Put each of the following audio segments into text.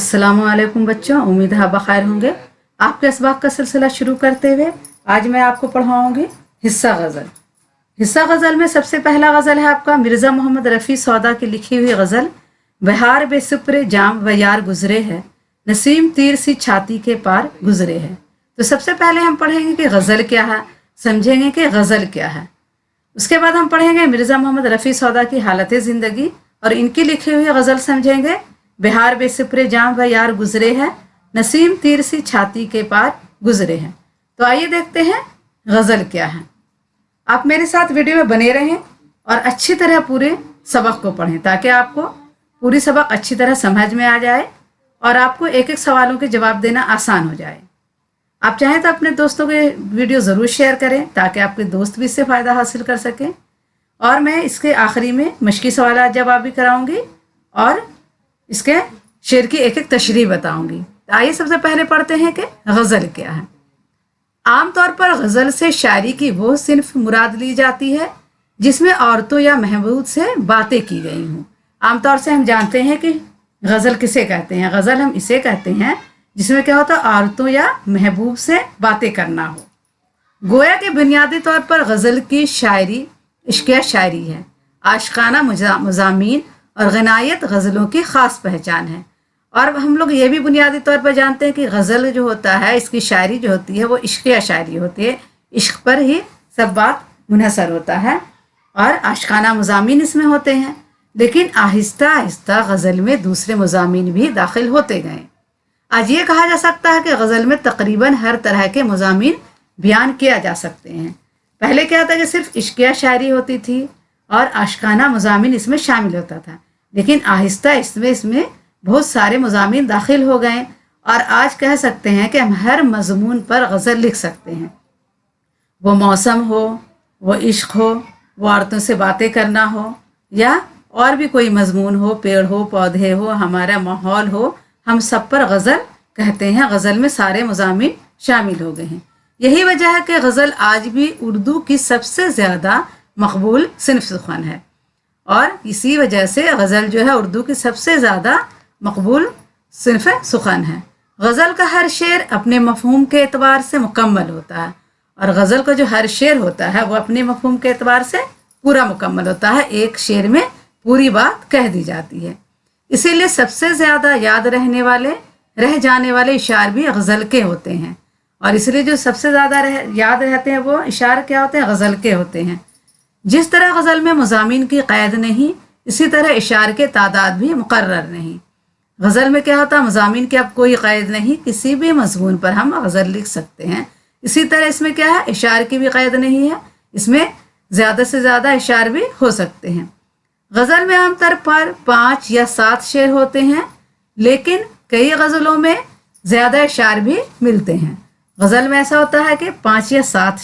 अस्सलामुअलैकुम बच्चों, उम्मीद है बखैर होंगे। आपके इसबाक का सिलसिला शुरू करते हुए आज मैं आपको पढ़ाऊंगी हिस्सा गज़ल। हिस्सा गज़ल में सबसे पहला गज़ल है आपका मिर्ज़ा मोहम्मद रफ़ी सौदा की लिखी हुई गज़ल बहार बेसुप्रे जाम व यार गुजरे है, नसीम तीर सी छाती के पार गुजरे है। तो सबसे पहले हम पढ़ेंगे कि गज़ल क्या है, समझेंगे कि गज़ल क्या है। उसके बाद हम पढ़ेंगे मिर्ज़ा मोहम्मद रफ़ी सौदा की हालत ज़िंदगी और इनकी लिखी हुई गज़ल समझेंगे। बिहार बेसुप्रे जाम व यार गुजरे है, नसीम तीर सी छाती के पार गुजरे हैं। तो आइए देखते हैं गज़ल क्या है। आप मेरे साथ वीडियो में बने रहें और अच्छी तरह पूरे सबक को पढ़ें ताकि आपको पूरी सबक अच्छी तरह समझ में आ जाए और आपको एक एक सवालों के जवाब देना आसान हो जाए। आप चाहें तो अपने दोस्तों के वीडियो ज़रूर शेयर करें ताकि आपके दोस्त भी इससे फ़ायदा हासिल कर सकें। और मैं इसके आखिरी में मश्की सवाल जवाब भी कराऊंगी और इसके शेर की एक एक तशरीह बताऊंगी। तो आइए सबसे पहले पढ़ते हैं कि गज़ल क्या है। आमतौर पर गज़ल से शायरी की वो सिर्फ मुराद ली जाती है जिसमें औरतों या महबूब से बातें की गई हों। आमतौर से हम जानते हैं कि गज़ल किसे कहते हैं। गज़ल हम इसे कहते हैं जिसमें क्या होता है, औरतों या महबूब से बातें करना हो। गोया के बुनियादी तौर पर गज़ल की शायरी इश्किया शायरी है। आशिकाना मज़ामीन और गनायत गज़लों की ख़ास पहचान है। और हम लोग ये भी बुनियादी तौर पर जानते हैं कि गज़ल जो होता है, इसकी शायरी जो होती है वो इश्किया शायरी होती है। इश्क पर ही सब बात मुनहसर होता है और आशिकाना मज़ामीन इसमें होते हैं। लेकिन आहिस्ता आहिस्ता गज़ल में दूसरे मज़ामीन भी दाखिल होते गए। आज ये कहा जा सकता है कि गज़ल में तकरीबन हर तरह के मज़ामीन बयान किया जा सकते हैं। पहले क्या था कि सिर्फ इश्किया शायरी होती थी और आशिकाना मज़ामीन इसमें शामिल होता था, लेकिन आहिस्ता इसमें बहुत सारे मज़ामीन दाखिल हो गए और आज कह सकते हैं कि हम हर मज़मून पर गज़ल लिख सकते हैं। वो मौसम हो, वो इश्क हो, वो औरतों से बातें करना हो या और भी कोई मज़मून हो, पेड़ हो, पौधे हो, हमारा माहौल हो, हम सब पर गज़ल कहते हैं। गज़ल में सारे मज़ामीन शामिल हो गए हैं। यही वजह है कि गज़ल आज भी उर्दू की सबसे ज़्यादा मकबूल सिनफ सुख़न है और इसी वजह से गज़ल जो है उर्दू की सबसे ज़्यादा मकबूल सिनफ सुख़न है। गज़ल का हर शेर अपने मफ़हूम के एतबार से मुकम्मल होता है और गज़ल का जो हर शेर होता है वो अपने मफ़हूम के एतबार से पूरा मुकम्मल होता है। एक शेर में पूरी बात कह दी जाती है। इसीलिए सबसे ज़्यादा याद रह जाने वाले इशार भी गज़ल के होते हैं और इसलिए जो सबसे ज़्यादा याद रहते हैं वो इशार क्या होते हैं, गज़ल के होते हैं। जिस तरह गज़ल में मज़ामीन की क़ैद नहीं, इसी तरह इशार के तादाद भी मुकर्रर नहीं। गज़ल में क्या होता है, मज़ामीन की अब कोई क़ैद नहीं, किसी भी मज़मून पर हम गज़ल लिख सकते हैं। इसी तरह इसमें क्या है, इशार की भी क़ैद नहीं है, इसमें ज़्यादा से ज़्यादा इशार भी हो सकते हैं। गज़ल में आमतौर पर 5 या 7 शेर होते हैं, लेकिन कई गज़लों में ज़्यादा इशार भी मिलते हैं। गज़ल में ऐसा होता है कि 5 या 7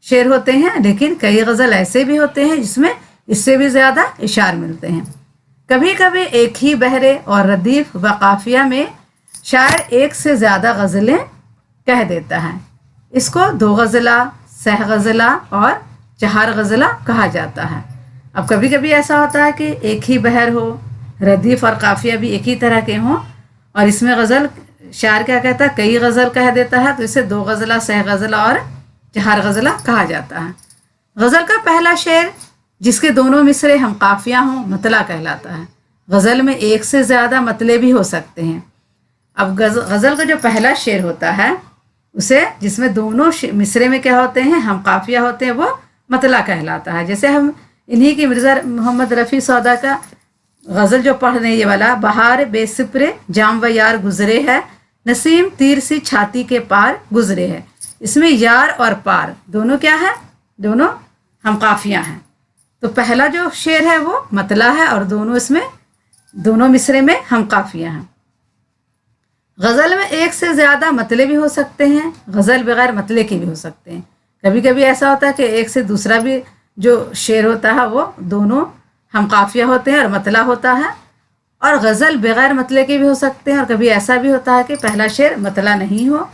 शेर होते हैं, लेकिन कई गज़ल ऐसे भी होते हैं जिसमें इससे भी ज़्यादा इशार मिलते हैं। कभी कभी एक ही बहरे और रदीफ व काफिया में शायर एक से ज़्यादा गज़लें कह देता है। इसको 2 गज़ला, सह गज़ला और 4 गज़ला कहा जाता है। अब कभी कभी ऐसा होता है कि एक ही बहर हो, रदीफ और काफिया भी एक ही तरह के हों और इसमें गज़ल शायर क्या कहता है, कई गज़ल कह देता है, तो इसे 2 गज़ला, सह गज़ला और 4 गज़ला कहा जाता है। गज़ल का पहला शेर जिसके दोनों मिसरे हम काफिया हों मतला कहलाता है। गज़ल में एक से ज़्यादा मतले भी हो सकते हैं। अब गज़ल का जो पहला शेर होता है उसे जिसमें दोनों मिसरे में क्या होते हैं, हम काफिया होते हैं, वो मतला कहलाता है। जैसे हम इन्हीं की मिर्ज़ा मोहम्मद रफ़ी सौदा का गज़ल जो पढ़ रहे हैं ये वाला, बहार बेसुप्रे जाम व यार गुजरे है, नसीम तीर सी छाती के पार गुजरे है। इसमें यार और पार दोनों क्या है, दोनों हम काफिया हैं। तो पहला जो शेर है वो मतला है और दोनों मिसरे में हम काफिया हैं। गज़ल में एक से ज़्यादा मतले भी हो सकते हैं, गज़ल बगैर मतले के भी हो सकते हैं। कभी कभी ऐसा होता है कि एक से दूसरा भी जो शेर होता है वो दोनों हम काफिया होते हैं और मतला होता है, और गज़ल बगैर मतले के भी हो सकते हैं। और कभी ऐसा भी होता है कि पहला शेर मतला नहीं हो।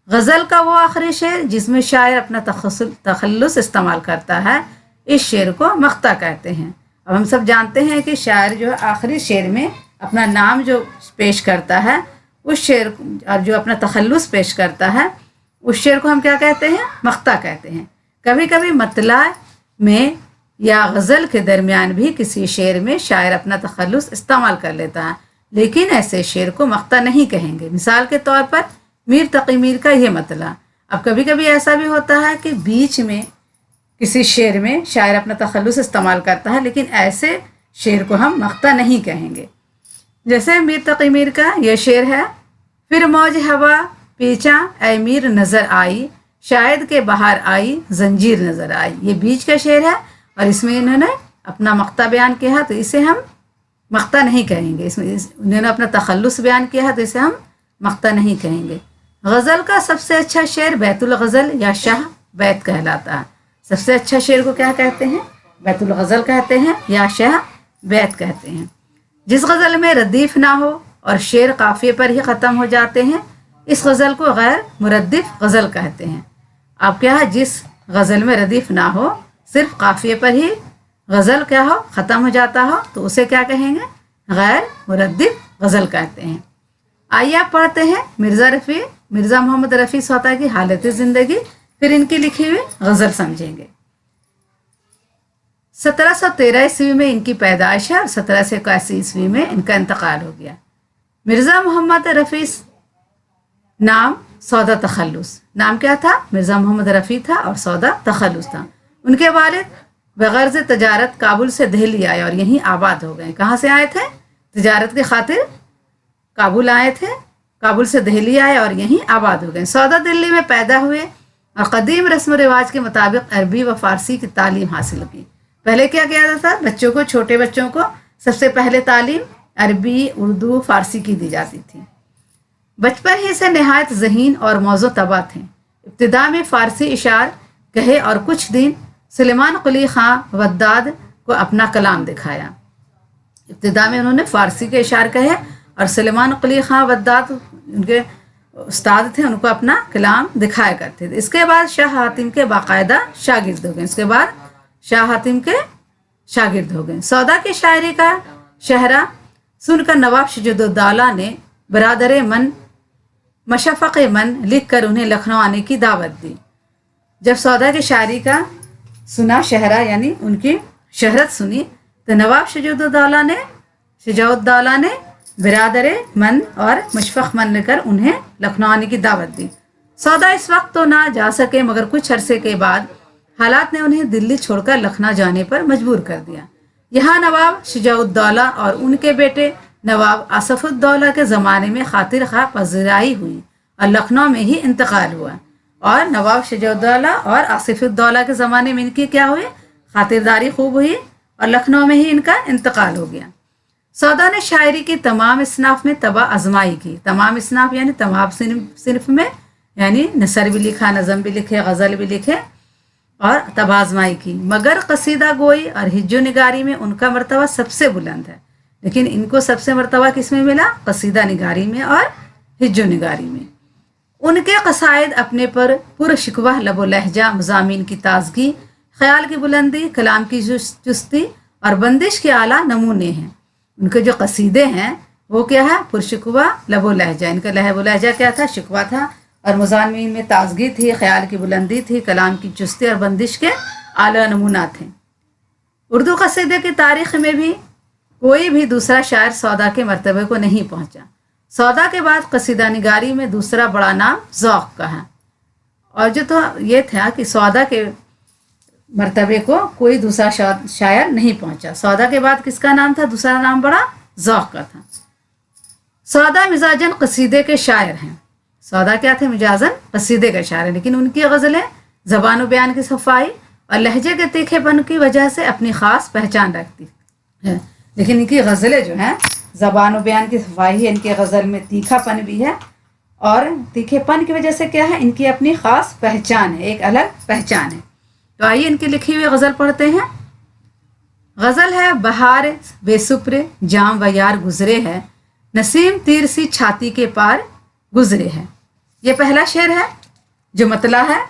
गज़ल का वो आखिरी शेर जिसमें शायर अपना तखल्लुस इस्तेमाल करता है, इस शेर को मख्ता कहते हैं। अब हम सब जानते हैं कि शायर जो है आखिरी शेर में अपना नाम जो पेश करता है उस शेर जो अपना तखल्लुस पेश करता है उस शेर को हम क्या कहते हैं? मख्ता कहते हैं। कभी कभी मतला में या गज़ल के दरमियान भी किसी शेर में शायर अपना तखल्लुस इस्तेमाल कर लेता है, लेकिन ऐसे शेर को मख्ता नहीं कहेंगे। मिसाल के तौर पर मीर तकी मीर का ये मतला। अब कभी कभी ऐसा भी होता है कि बीच में किसी शेर में शायर अपना तखल्लुस इस्तेमाल करता है, लेकिन ऐसे शेर को हम मख्ता नहीं कहेंगे। जैसे मीर तकी मीर का ये शेर है, फिर मौज हवा पीछा ऐ मीर नज़र आई, शायद के बाहर आई जंजीर नज़र आई। ये बीच का शेर है और इसमें इन्होंने अपना मख्ता बयान किया है, तो इसे हम मख्ता नहीं कहेंगे। उन्होंने अपना तखल्लुस बयान किया है, तो इसे हम मख्ता नहीं कहेंगे। गज़ल का सबसे अच्छा शेर बैतुल गज़ल या शाह बैत कहलाता है। सबसे अच्छा शेर को क्या कहते हैं? बैतुल गज़ल कहते हैं या शाह बैत कहते हैं। जिस गज़ल में रदीफ ना हो और शेर काफ़िए पर ही ख़त्म हो जाते हैं, इस गज़ल को गैर मुरद्दिफ गज़ल कहते हैं। अब क्या है, जिस गज़ल में रदीफ ना हो, सिर्फ काफ़िए पर ही गज़ल क्या हो, ख़त्म हो जाता हो, तो उसे क्या कहेंगे? गैर मुरद्दिफ गज़ल कहते हैं। आइए आप पढ़ते हैं मिर्ज़ा मोहम्मद रफ़ी सौता की हालत ज़िंदगी, फिर इनकी लिखी हुई गज़ल समझेंगे। 1713 ईस्वी में इनकी पैदाइश है और 1781 ईस्वी में इनका इंतकाल हो गया। मिर्ज़ा मोहम्मद रफ़ी नाम सौदा तखल्लुस, नाम क्या था? मिर्ज़ा मोहम्मद रफ़ी था और सौदा तखल्लुस था। उनके वालिद बग़र्ज़ तजारत काबुल से दिल्ली आए और यहीं आबाद हो गए। कहाँ से आए थे? तजारत की खातिर काबुल आए थे, काबुल से दिल्ली आए और यहीं आबाद हो गए। सौदा दिल्ली में पैदा हुए और क़दीम रस्म रिवाज के मुताबिक अरबी व फ़ारसी की तालीम हासिल की। पहले क्या किया जाता था? बच्चों को, छोटे बच्चों को सबसे पहले तालीम अरबी, उर्दू, फ़ारसी की दी जाती थी। बचपन ही से नहायत ज़हीन और मौज़ू तबा थे। इब्तिदा में फ़ारसी इशार कहे और कुछ दिन सुलेमान कुली ख़ां वद्दाद को अपना कलाम दिखाया। इब्तिदा में उन्होंने फ़ारसी के इशार कहे और सुलेमान कुली ख़ां वद्दाद उनके उस्ताद थे, उनको अपना कलाम दिखाया करते थे। इसके बाद शाह हातिम के बाकायदा शागिर्द हो गए। इसके बाद शाह हातिम के शागिर्द हो गए। सौदा की शायरी का शहरा सुनकर नवाब सिराजुद्दौला ने बरादर मन मशफ़क़ मन लिख कर उन्हें लखनऊ आने की दावत दी। जब सौदा की शायरी का सुना शहरा, यानी उनकी शहरत सुनी, तो नवाब सिराजुद्दौला ने बिरादर मन और मुशफ़क़ मन लेकर उन्हें लखनऊ आने की दावत दी। सौदा इस वक्त तो ना जा सके, मगर कुछ अरसे के बाद हालात ने उन्हें दिल्ली छोड़कर लखनऊ जाने पर मजबूर कर दिया। यहाँ नवाब सिराजुद्दौला और उनके बेटे नवाब आसफ़ुद्दौला के ज़माने में खातिर खा पज़िराई हुई और लखनऊ में ही इंतकाल हुआ। और नवाब सिराजुद्दौला और आसिफुद्दौला के ज़माने में इनकी क्या हुई? खातिरदारी खूब हुई और लखनऊ में ही इनका इंतकाल हो गया। सौदा ने शायरी की तमाम इसनाफ में तबा आजमाई की। तमाम इसनाफ यानी तमाम सिनफ में, यानी नसर भी लिखा, नज़म भी लिखे, गज़ल भी लिखे और तबा आजमाई की, मगर कसीदा गोई और हिज्जो निगारी में उनका मर्तबा सबसे बुलंद है। लेकिन इनको सबसे मर्तबा किस में मिला? कसीदा निगारी में और हिज्जो निगारी में। उनके कसायद अपने पर पुरशिकवा लबो लहजा, मज़ामीन की ताजगी, ख्याल की बुलंदी, कलाम की चुस्ती और बंदिश के आला नमूने हैं। उनके जो कसीदे हैं वो क्या है? पुरशिकवा लबो लहजा। इनका लहबो लहजा क्या था? शिकवा था। और मज़ामीन में ताजगी थी, ख्याल की बुलंदी थी, कलाम की चुस्ती और बंदिश के आला नमूना थे। उर्दू कसीदे की तारीख़ में भी कोई भी दूसरा शायर सौदा के मर्तबे को नहीं पहुंचा। सौदा के बाद कसीदा निगारी में दूसरा बड़ा नाम ज़ौक़ का है। और जो तो ये था कि सौदा के मर्तबे को कोई दूसरा शायर नहीं पहुंचा। सौदा के बाद किसका नाम था? दूसरा नाम बड़ा ज़ौक़ का था। सौदा मिजाजन कसीदे के शायर हैं। सौदा क्या थे? मिजाजन कसीदे के शायर, लेकिन उनकी गज़लें ज़बान बयान की सफाई और लहजे के तीखेपन की वजह से अपनी ख़ास पहचान रखती है। लेकिन इनकी गज़लें जो हैं ज़बान बयान की सफाई है, इनके गज़ल में तीखापन भी है और तीखेपन की वजह से क्या है? इनकी अपनी ख़ास पहचान है, एक अलग पहचान है। तो आइए इनकी लिखी हुई गज़ल पढ़ते हैं। गज़ल है बहार बेसुप्र जाम व यार गुजरे है, नसीम तीर सी छाती के पार गुजरे है। ये पहला शेर है जो मतला है।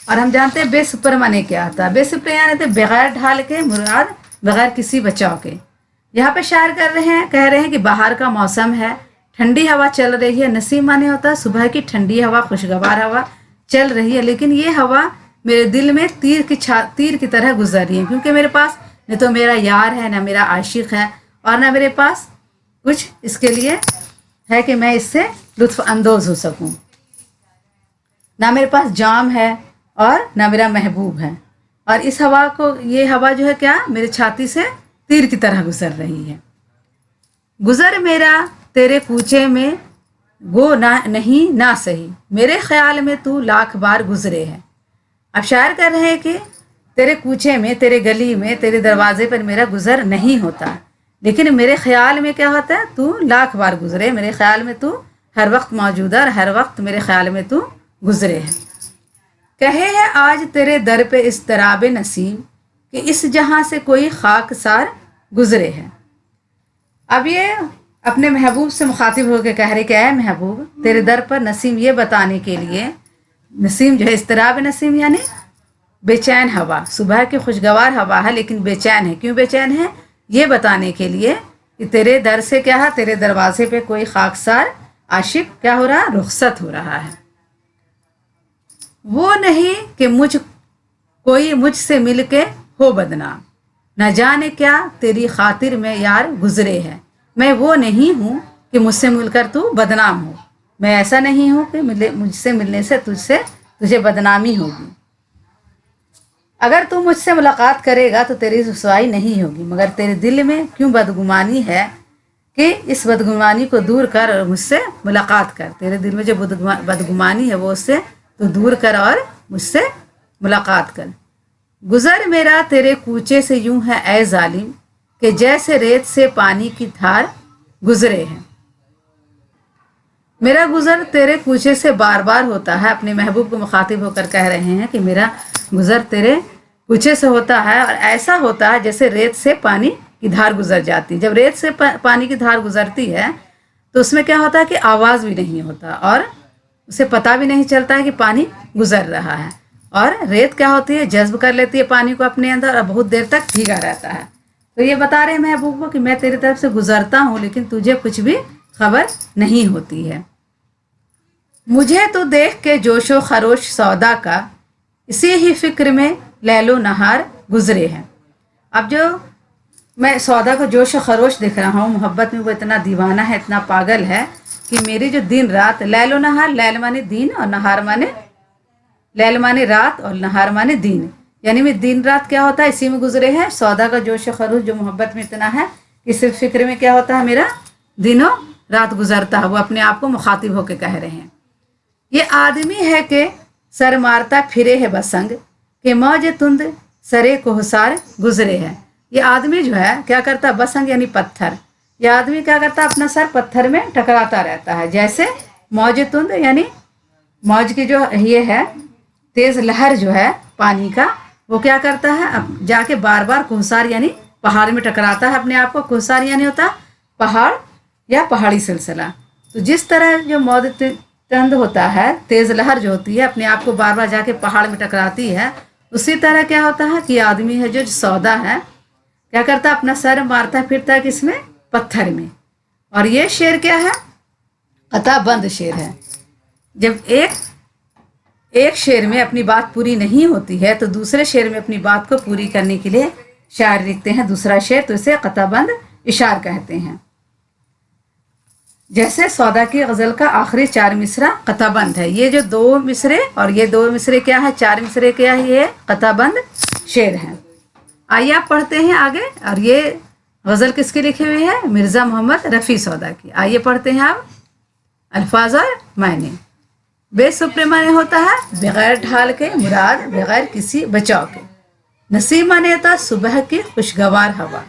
और हम जानते हैं बेसुप्र माने क्या आता है। बेसुप्र यानी तो बगैर ढाल के, मुराद बगैर किसी बचाव के। यहाँ पे शायर कह रहे हैं कि बाहर का मौसम है, ठंडी हवा चल रही है। नसीम माने होता है सुबह की ठंडी हवा, खुशगवार हवा चल रही है, लेकिन ये हवा मेरे दिल में तीर की तरह गुजर रही है, क्योंकि मेरे पास न तो मेरा यार है, ना मेरा आशिक है, और ना मेरे पास कुछ इसके लिए है कि मैं इससे लुत्फ अंदोज हो सकूं। ना मेरे पास जाम है और ना मेरा महबूब है, और इस हवा को, ये हवा जो है क्या, मेरे छाती से तीर की तरह गुजर रही है। गुजर मेरा तेरे कूचे में गो ना नहीं ना सही, मेरे ख्याल में तू लाख बार गुजरे है। अब शायर कह रहे हैं कि तेरे कूचे में, तेरे गली में, तेरे दरवाजे पर मेरा गुजर नहीं होता, लेकिन मेरे ख्याल में क्या होता है, तू लाख बार गुजरे, मेरे ख्याल में तू हर वक्त मौजूद है और हर वक्त मेरे ख्याल में तू गुजरे है। कहे है आज तेरे दर पे इस तराब नसीम कि इस जहां से कोई खाकसार गुजरे है। अब ये अपने महबूब से मुखातिब होकर कह रहे कि ऐ महबूब, तेरे दर पर नसीम ये बताने के लिए, नसीम जो है इस्तराब नसीम यानी बेचैन हवा, सुबह की खुशगवार हवा है लेकिन बेचैन है। क्यों बेचैन है? ये बताने के लिए कि तेरे दर से क्या है, तेरे दरवाजे पे कोई खाकसार आशिक क्या हो रहा है, रुखसत हो रहा है। वो नहीं कि कोई मुझसे मिल के हो बदनाम, न जाने क्या तेरी खातिर में यार गुजरे है। मैं वो नहीं हूँ कि मुझसे मिलकर तू बदनाम हो, मैं ऐसा नहीं हूँ कि मुझसे मिलने से तुझे बदनामी होगी। अगर तू मुझसे मुलाकात करेगा तो तेरी रुसवाई नहीं होगी, मगर तेरे दिल में क्यों बदगुमानी है कि इस बदगुमानी को दूर कर और मुझसे मुलाकात कर। तेरे दिल में जो बदगुमानी है वो उससे तू दूर कर और मुझसे मुलाकात कर। गुजर मेरा तेरे कूचे से यूं है ऐ जालिम कि जैसे रेत से पानी की धार गुजरे है। मेरा गुजर तेरे कूचे से बार बार होता है। अपने महबूब को मुखातिब होकर कह रहे हैं कि मेरा गुजर तेरे कूचे से होता है और ऐसा होता है जैसे रेत से पानी की धार गुजर जाती है। जब रेत से पानी की धार गुजरती है तो उसमें क्या होता है कि आवाज़ भी नहीं होता और उसे पता भी नहीं चलता है कि पानी गुजर रहा है। और रेत क्या होती है, जज्ब कर लेती है पानी को अपने अंदर और बहुत देर तक भीगा रहता है। तो ये बता रहे हैं महबूब को कि मैं तेरी तरफ से गुजरता हूँ लेकिन तुझे कुछ भी खबर नहीं होती है। मुझे तो देख के जोशो खरोश सौदा का इसी ही फिक्र में लैलो नहार गुजरे हैं। अब जो मैं सौदा को जोश खरोश देख रहा हूँ, मोहब्बत में वो इतना दीवाना है, इतना पागल है कि मेरी जो दिन रात, लैलो नहार, लैल माने दिन और नहार माने, लैल माने रात और नहार माने दिन, यानी मैं दिन रात क्या होता है इसी में गुजरे हैं। सौदा का जोश खरोश जो मोहब्बत में इतना है कि सिर्फ फिक्र में क्या होता है मेरा दिनों रात गुजरता है। वो अपने आप को मुखातिब होकर कह रहे हैं। ये आदमी है कि सर मारता फिरे है बसंग के मौज तुंद सरे कोहसार गुजरे है। ये आदमी जो है क्या करता है, बसंग यानी पत्थर, ये आदमी क्या करता है अपना सर पत्थर में टकराता रहता है। जैसे मौज तुंद यानी मौज की जो ये है तेज लहर जो है पानी का, वो क्या करता है अब जाके बार बार कोहसार यानी पहाड़ में टकराता है अपने आप को। कोहसार यानी होता है पहाड़ या पहाड़ी सिलसिला। तो जिस तरह जो मौज तंद होता है, तेज लहर जो होती है अपने आप को बार बार जाके पहाड़ में टकराती है, उसी तरह क्या होता है कि आदमी है जो सौदा है क्या करता है अपना सर मारता फिरता है किसमें, पत्थर में। और ये शेर क्या है, कताबंद शेर है। जब एक शेर में अपनी बात पूरी नहीं होती है तो दूसरे शेर में अपनी बात को पूरी करने के लिए शायर लिखते हैं दूसरा शेर, तो इसे कताबंद इशार कहते हैं। जैसे सौदा की गज़ल का आखिरी 4 मिसरा कताबंद है। ये जो 2 मिसरे और ये 2 मिसरे क्या है, 4 मिसरे क्या है, ये कताबंद शेर है। आइए आप पढ़ते हैं आगे। और ये गज़ल किसकी लिखी हुई है, मिर्ज़ा मोहम्मद रफ़ी सौदा की। आइए पढ़ते हैं आप। अल्फाज और मायने। बेसुप्रे माने होता है बगैर ढाल के, मुराद बगैर किसी बचाव के। नसीम माने होता है सुबह की खुशगवार हवा।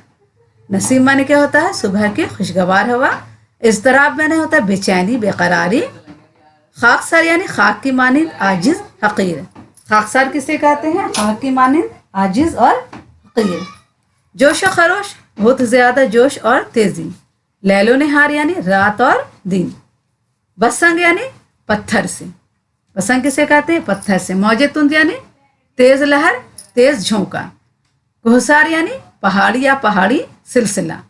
नसीम माने क्या होता है, सुबह की खुशगवार हवा। इज़्तिराब माने होता है बेचैनी, बेकरारी। खाकसार यानी खाक की मानिंद, आजिज, हकीर। खाकसार किसे कहते हैं, खाक की मानिंद, आजिज और हकीर। जोश और खरोश बहुत ज़्यादा जोश और तेज़ी। लैलो नहार यानी रात और दिन। बसंग यानी पत्थर से, बसंग किसे कहते हैं, पत्थर से। मौजे तुंद यानी तेज लहर, तेज झोंका। कोहसार यानी पहाड़ी या पहाड़ी सिलसिला।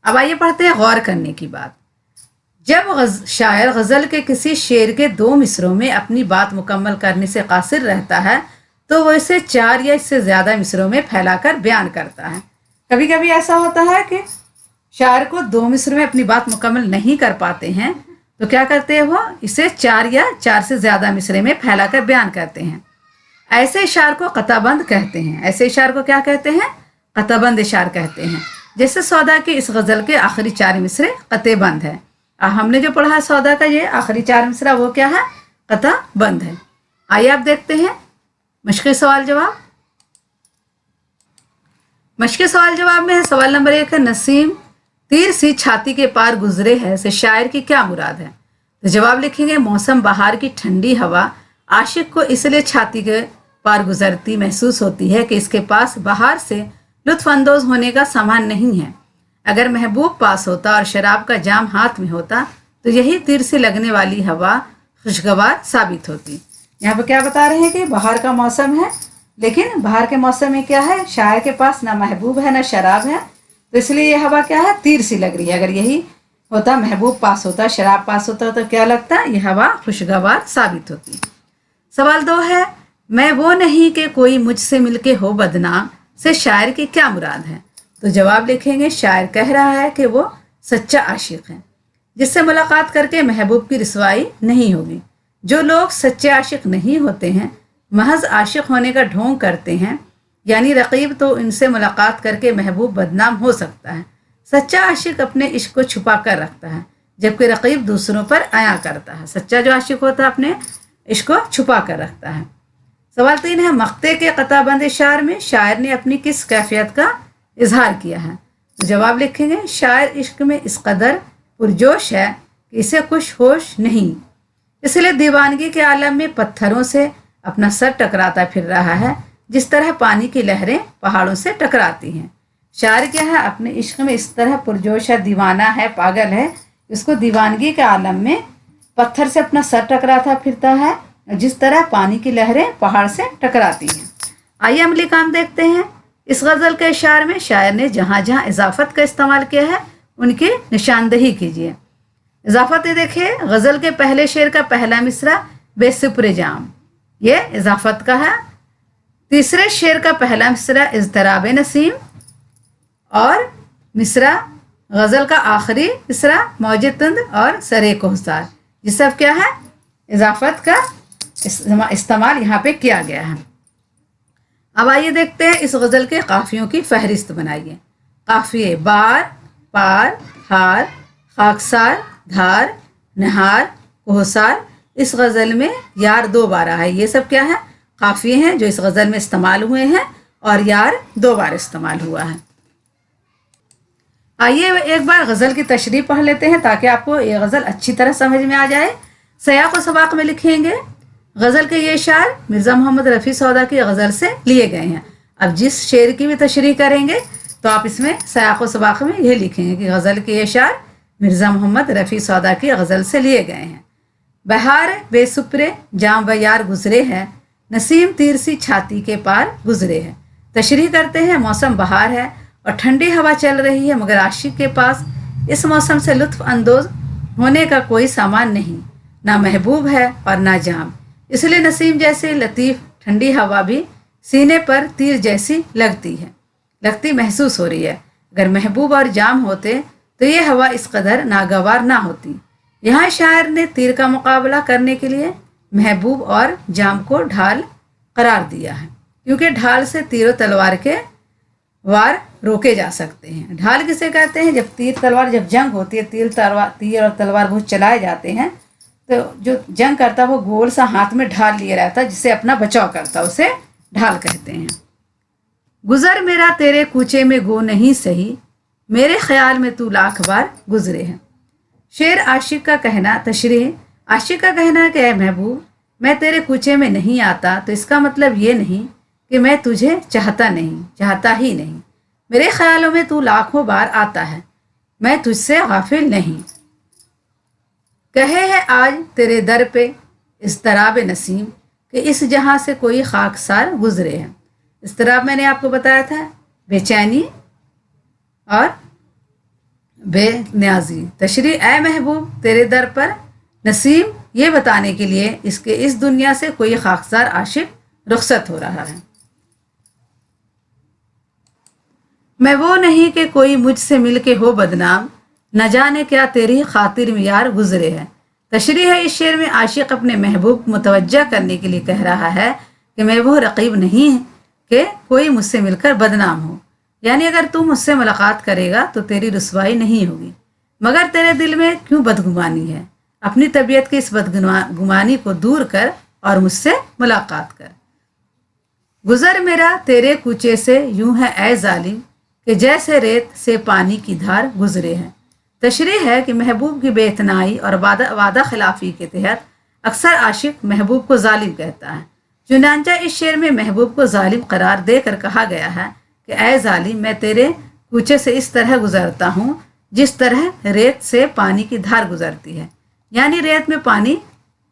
अब आइए पढ़ते हैं गौर करने की बात। जब शायर गज़ल के किसी शेर के 2 मिसरों में अपनी बात मुकम्मल करने से कासिर रहता है तो वो इसे 4 या इससे ज़्यादा मिसरों में फैलाकर बयान करता है। कभी कभी ऐसा होता है कि शायर को 2 मिसरों में अपनी बात मुकम्मल नहीं कर पाते हैं तो क्या करते हैं, वो इसे 4 या 4 से ज़्यादा मिसरे में फैलाकर बयान करते हैं। ऐसे इशार को कताबंद कहते हैं। ऐसे इशार को क्या कहते हैं? कताबंद इशार कहते हैं। जैसे सौदा की इस गज़ल के आखिरी 4 मिसरे कतेबंद है। हमने जो पढ़ा सौदा का ये आखिरी 4 मिसरा वो क्या है? कताबंद है। आइए आप देखते हैं मश्क़ी सवाल जवाब। मश्क़ी सवाल जवाब में है सवाल नंबर 1 है, नसीम तीर सी छाती के पार गुजरे है से शायर की क्या मुराद है? तो जवाब लिखेंगे, मौसम बहार की ठंडी हवा आशिक को इसलिए छाती के पार गुजरती महसूस होती है कि इसके पास बहार से लुत्फ़अंदोज़ होने का सामान नहीं है। अगर महबूब पास होता और शराब का जाम हाथ में होता तो यही तीर से लगने वाली हवा खुशगवार साबित होती। यहाँ पर क्या बता रहे हैं कि बाहर का मौसम है, लेकिन बाहर के मौसम में क्या है, शायर के पास ना महबूब है ना शराब है, तो इसलिए ये हवा क्या है, तीर सी लग रही है। अगर यही होता, महबूब पास होता, शराब पास होता तो क्या लगता, ये हवा खुशगवार साबित होती। सवाल 2 है, मैं वो नहीं कि कोई मुझसे मिलके हो बदनाम से शायर की क्या मुराद है? तो जवाब लिखेंगे, शायर कह रहा है कि वो सच्चा आशिक है जिससे मुलाकात करके महबूब की रिसवाई नहीं होगी। जो लोग सच्चे आशिक नहीं होते हैं, महज आशिक होने का ढोंग करते हैं, यानी रकीब, तो इनसे मुलाकात करके महबूब बदनाम हो सकता है। सच्चा आशिक अपने इश्क को छुपा कर रखता है जबकि रकीब दूसरों पर आया करता है। सच्चा जो आशिक होता है अपने इश्क को छुपा कर रखता है। सवाल 3 है, मक्ते के कताबंद इशार में शायर ने अपनी किस कैफियत का इजहार किया है? तो जवाब लिखेंगे, शायर इश्क में इस कदर पुरजोश है कि इसे कुछ होश नहीं, इसलिए दीवानगी के आलम में पत्थरों से अपना सर टकराता फिर रहा है जिस तरह पानी की लहरें पहाड़ों से टकराती हैं। शायर क्या है, अपने इश्क में इस तरह पुरजोश है, दीवाना है, पागल है, इसको दीवानगी के आलम में पत्थर से अपना सर टकराता फिरता है जिस तरह पानी की लहरें पहाड़ से टकराती हैं। आइए अमली काम देखते हैं। इस गज़ल के इशार में शायर ने जहाँ जहाँ इजाफत का इस्तेमाल किया है उनकी निशानदही कीजिए। इजाफत देखिए, गज़ल के पहले शेर का पहला मिसरा बेसुप्र जाम, ये इजाफत का है। तीसरे शेर का पहला मिसरा इज़्तिराब नसीम, और मिसरा गज़ल का आखिरी मिसरा मौज तुंद और सरे कोहसार, ये सब क्या है, इजाफत का इस्तेमाल यहाँ पे किया गया है। अब आइए देखते हैं इस गज़ल के काफ़ियों की फहरिस्त बनाइए। काफ़िए बार, पार, हार, खाकसार, धार, नहार, कोहसार। इस गज़ल में यार 2 बार है। ये सब क्या है, काफ़िए हैं जो इस गज़ल में इस्तेमाल हुए हैं, और यार 2 बार इस्तेमाल हुआ है। आइए एक बार गज़ल की तशरीह पढ़ लेते हैं ताकि आपको ये गज़ल अच्छी तरह समझ में आ जाए। सयाक़ व सबाक़ में लिखेंगे, गज़ल के ये शार मिर्ज़ा मोहम्मद रफ़ी सौदा की गज़ल से लिए गए हैं। अब जिस शेर की भी तशरीह करेंगे तो आप इसमें सयाक़ व सबाक़ में ये लिखेंगे कि गज़ल के ये शार मिर्ज़ा मोहम्मद रफ़ी सौदा की गज़ल से लिए गए हैं। बहार बेसुप्रे जाम व यार गुजरे है, नसीम तीर सी छाती के पार गुजरे है। तशरीह करते हैं, मौसम बहार है और ठंडी हवा चल रही है, मगर आशिक के पास इस मौसम से लुत्फ़ अंदोज़ होने का कोई सामान नहीं, ना महबूब है और ना जाम, इसलिए नसीम जैसे लतीफ़ ठंडी हवा भी सीने पर तीर जैसी लगती महसूस हो रही है। अगर महबूब और जाम होते तो ये हवा इस कदर नागवार ना होती। यहाँ शायर ने तीर का मुकाबला करने के लिए महबूब और जाम को ढाल करार दिया है, क्योंकि ढाल से तीर तलवार के वार रोके जा सकते हैं। ढाल किसे कहते हैं, जब तीर तलवार, जब जंग होती है, तीर और तलवार बहुत चलाए जाते हैं, तो जो जंग करता है वो गोल सा हाथ में ढाल लिए रहता है जिससे अपना बचाव करता है, उसे ढाल कहते हैं। गुजर मेरा तेरे कूचे में गो नहीं सही, मेरे ख्याल में तू लाख बार गुजरे है। शेर आशिक का कहना, तशरीह, आशिक का कहना है कि ऐ महबूब, मैं तेरे कूचे में नहीं आता तो इसका मतलब ये नहीं कि मैं तुझे चाहता ही नहीं। मेरे ख्यालों में तू लाखों बार आता है, मैं तुझसे गाफिल नहीं। कहे है आज तेरे दर पे इज़्तिराब नसीम कि इस जहां से कोई खाकसार गुजरे है। इज़्तिराब मैंने आपको बताया था, बेचैनी और बेनियाजी। तशरी ए महबूब तेरे दर पर नसीम ये बताने के लिए इसके इस दुनिया से कोई खाकसार आशिक रुखसत हो रहा है। मैं वो नहीं कि कोई मुझसे मिल के हो बदनाम, न जाने क्या तेरी खातिर में यार गुजरे है। तशरी है इस शेर में आशिक अपने महबूब को मुतवज्जा करने के लिए कह रहा है कि मैं वो रकीब नहीं कि कोई मुझसे मिलकर बदनाम हो, यानी अगर तू मुझसे मुलाकात करेगा तो तेरी रुसवाई नहीं होगी, मगर तेरे दिल में क्यों बदगुमानी है। अपनी तबीयत की इस बदगुमानी को दूर कर और मुझसे मुलाकात कर। गुजर मेरा तेरे कूचे से यूं है ए जालिम कि जैसे रेत से पानी की धार गुजरे हैं। तशरी है कि महबूब की बेइतनाई और वादा खिलाफी के तहत अक्सर आशिक महबूब को जालिम कहता है। चुनांचा इस शेर में महबूब को जालिम करार देकर कहा गया है कि ऐ जालिम मैं तेरे कूचे से इस तरह गुजरता हूँ जिस तरह रेत से पानी की धार गुजरती है, यानी रेत में पानी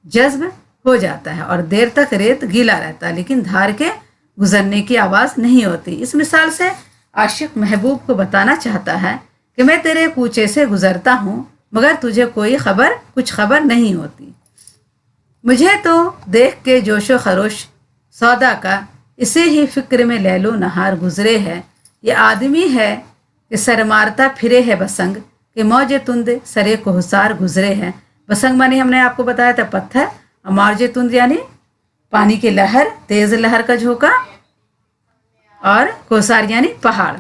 जज्ब हो जाता है और देर तक रेत गीला रहता है लेकिन धार के गुजरने की आवाज़ नहीं होती। इस मिसाल से आशिक महबूब को बताना चाहता है कि मैं तेरे कूचे से गुजरता हूँ मगर तुझे कुछ खबर नहीं होती। मुझे तो देख के जोशो खरोश सौदा का इसे ही फिक्र में लैलो नहार गुजरे है। ये आदमी है कि सर मारता फिरे है बसंग कि मौजे तुंद सरे कोहसार गुजरे हैं। बसंग माने हमने आपको बताया था पत्थर, और मौजे तुंद यानी पानी की लहर, तेज लहर का झोंका, और कोसार यानी पहाड़।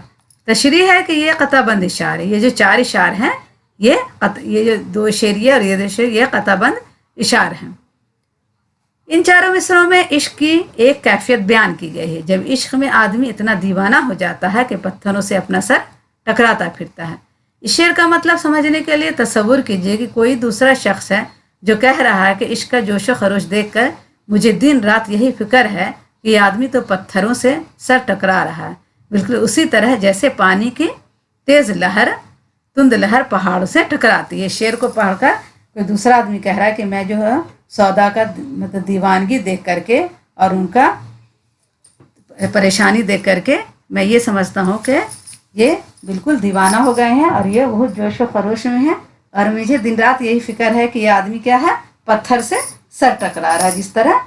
तशरी है कि ये कताबंद इशार है। ये जो 4 इशार हैं ये जो 2 शेरिया और ये 2 शेर ये कताबंद इशार हैं। इन चारों मिसरों में इश्क की एक कैफियत बयान की गई है। जब इश्क में आदमी इतना दीवाना हो जाता है कि पत्थरों से अपना सर टकराता फिरता है। इस शेर का मतलब समझने के लिए तसव्वुर कीजिए कि कोई दूसरा शख्स है जो कह रहा है कि इश्क का जोशो खरोश देखकर मुझे दिन रात यही फिक्र है कि ये आदमी तो पत्थरों से सर टकरा रहा है, बिल्कुल उसी तरह जैसे पानी की तेज लहर तुंद लहर पहाड़ों से टकराती है। शेर को पढ़कर कोई दूसरा आदमी कह रहा है कि मैं जो है सौदा का मतलब दीवानगी देख करके और उनका परेशानी देख करके मैं ये समझता हूँ कि ये बिल्कुल दीवाना हो गए हैं और ये बहुत जोश व खरोश में हैं और मुझे दिन रात यही फिक्र है कि ये आदमी क्या है, पत्थर से सर टकरा रहा है जिस तरह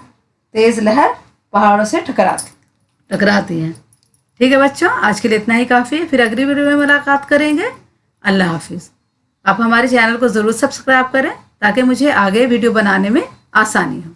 तेज़ लहर पहाड़ों से टकराती है। ठीक है बच्चों, आज के लिए इतना ही काफ़ी है। फिर अगली वीडियो में मुलाकात करेंगे। अल्लाह हाफिज़। आप हमारे चैनल को ज़रूर सब्सक्राइब करें ताकि मुझे आगे वीडियो बनाने में आसानी हो।